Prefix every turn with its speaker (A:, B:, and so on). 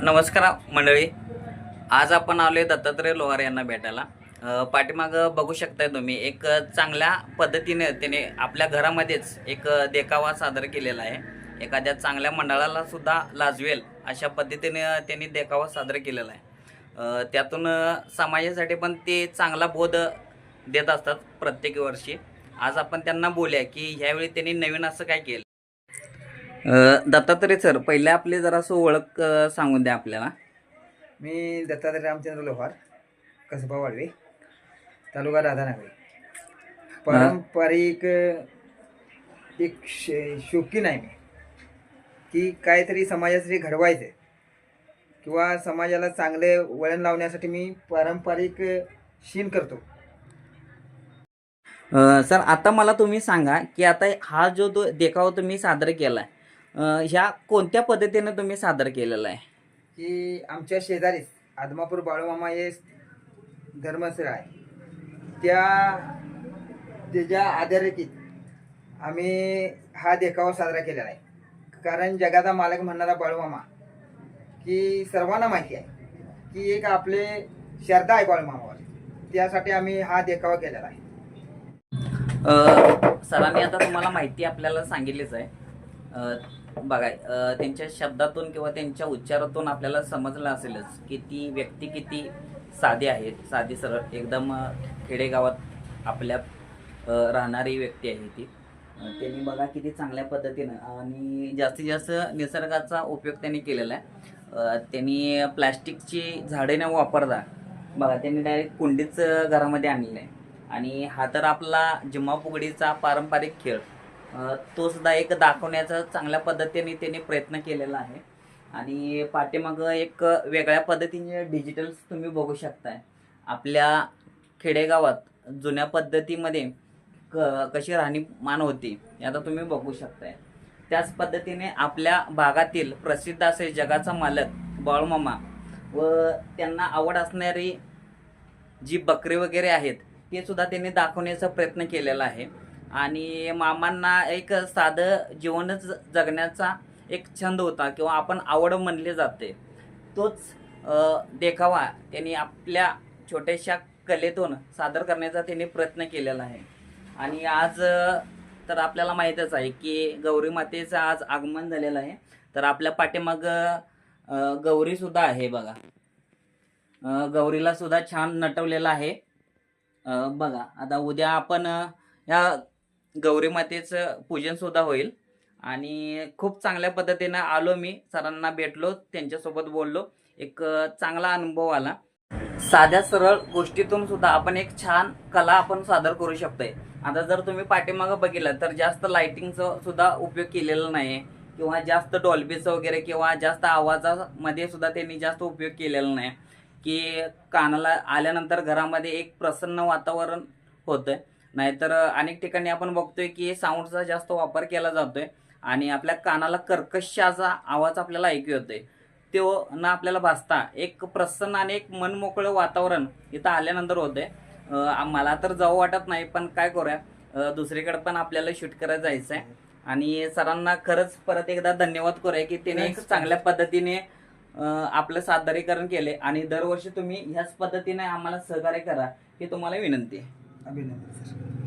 A: नमस्कार मंडळी, आज आपण आलोय दत्तात्रय लोहार यांना भेटायला। पाठीमागं बघू शकताय तुम्ही एक चांगल्या पद्धतीने त्याने आपल्या घरामध्येच एक देखावा सादर केलेला आहे। एखाद्या चांगल्या मंडळाला सुद्धा लाजवेल अशा पद्धतीने त्यांनी देखावा सादर केलेला आहे। त्यातून समाजासाठी पण ते चांगला बोध देत असतात प्रत्येक वर्षी। आज आपण त्यांना बोलूया की ह्यावेळी त्यांनी नवीन असं काय केलं। दत्तात्रय सर, पहिले आपली जरासं ओळख सांगून द्या आपल्याला।
B: मी दत्तात्रय रामचंद्र लोहार, कसबा वाळवे, तालुका राधानगरी। पारंपरिक एक शौकीन आहे मी, की काहीतरी समाजासाठी घडवायचं किंवा समाजाला चांगले वळण लावण्यासाठी मी पारंपरिक शीन करतो।
A: सर, आता मला तुम्ही सांगा की आता हा जो देखावा तुम्ही सादर केला आहे, ह्या कोणत्या पद्धतीने तुम्ही सादर केलेला आहे?
B: की आमच्या शेजारीच आदमापूर बाळूमामा हे धर्मस्थळ आहे, त्याच्या आधारित आम्ही हा देखावा साजरा केलेला आहे। कारण जगाचा मालक म्हणणारा बाळूमामा की सर्वांना माहिती आहे की एक आपले श्रद्धा आहे बाळूमामावर, त्यासाठी आम्ही हा देखावा केलेला आहे।
A: सरांनी आता तुम्हाला माहिती आपल्याला सांगितलीच आहे। बघा, त्यांच्या शब्दातून किंवा त्यांच्या उच्चारातून आपल्याला समजलं असेलच की ती व्यक्ती किती साधी आहे, साधी सरळ एकदम खेडेगावात आपल्या राहणारी व्यक्ती आहे ती। त्यांनी बघा किती चांगल्या पद्धतीनं आणि जास्तीत जास्त निसर्गाचा उपयोग त्यांनी केलेला आहे। त्यांनी प्लॅस्टिकची झाडे न वापरता बघा त्यांनी डायरेक्ट कुंडीच घरामध्ये आणलेलं आहे। आणि हा तर आपला जिम्मा फुगडीचा पारंपरिक खेळ, तो सुद्धा एक दाखवण्याचा चांगल्या पद्धतीने त्यांनी प्रयत्न केलेला आहे। आणि पाठीमागं एक वेगळ्या पद्धतीने डिजिटल्स तुम्ही बघू शकताय। आपल्या खेडेगावात जुन्या पद्धतीमध्ये कशी राहणीमान होती आता तुम्ही बघू शकताय। त्याच पद्धतीने आपल्या भागातील प्रसिद्ध असे जगाचा मालक बाळूमामा व त्यांना आवड असणारी जी बकरी वगैरे आहेत ते सुद्धा त्यांनी दाखवण्याचा प्रयत्न केलेला आहे। आणि मामांना एक साधं जीवनच जगण्याचा एक छंद होता किंवा आपण आवड म्हणले जाते, तोच देखावा त्यांनी आपल्या छोट्याशा कलेतून सादर करण्याचा त्यांनी प्रयत्न केलेला आहे। आणि आज तर आपल्याला माहीतच आहे की गौरी मातेचं आज आगमन झालेलं आहे। तर आपल्या पाठीमागं गौरीसुद्धा आहे बघा, गौरीला सुद्धा छान नटवलेलं आहे। बघा आता उद्या आपण या गौरी मातेचं पूजन सुद्धा होईल। आणि खूप चांगल्या पद्धतीनं आलो, मी सरांना भेटलो, त्यांच्यासोबत बोललो, एक चांगला अनुभव आला। साध्या सरळ गोष्टीतून सुद्धा आपण एक छान कला आपण सादर करू शकतोय। आता जर तुम्ही पाठीमागं बघितलं तर जास्त लाइटिंगचा सुद्धा उपयोग केलेला नाही किंवा जास्त डॉल्बीचं वगैरे किंवा जास्त आवाजामध्ये सुद्धा त्यांनी जास्त उपयोग केलेला नाही, की कानाला आल्यानंतर घरामध्ये एक प्रसन्न वातावरण होतं। नाहीतर अनेक ठिकाणी आपण बघतोय की साऊंडचा जास्त वापर केला जातोय आणि आपल्या कानाला कर्कश असा आवाज आपल्याला ऐकू येतोय। तो न आपल्याला भासता एक प्रसन्न आणि एक मनमोकळं वातावरण इथं आल्यानंतर होतंय। मला तर जाऊ वाटत नाही, पण काय करूया, दुसरीकडे पण आपल्याला शूट करायला जायचं आहे। आणि सरांना खरंच परत एकदा धन्यवाद करूया की त्याने एक चांगल्या पद्धतीने आपलं सादरीकरण केले। आणि दरवर्षी तुम्ही ह्याच पद्धतीने आम्हाला सहकार्य करा ही तुम्हाला विनंती आहे।
B: अभिनंदन सर।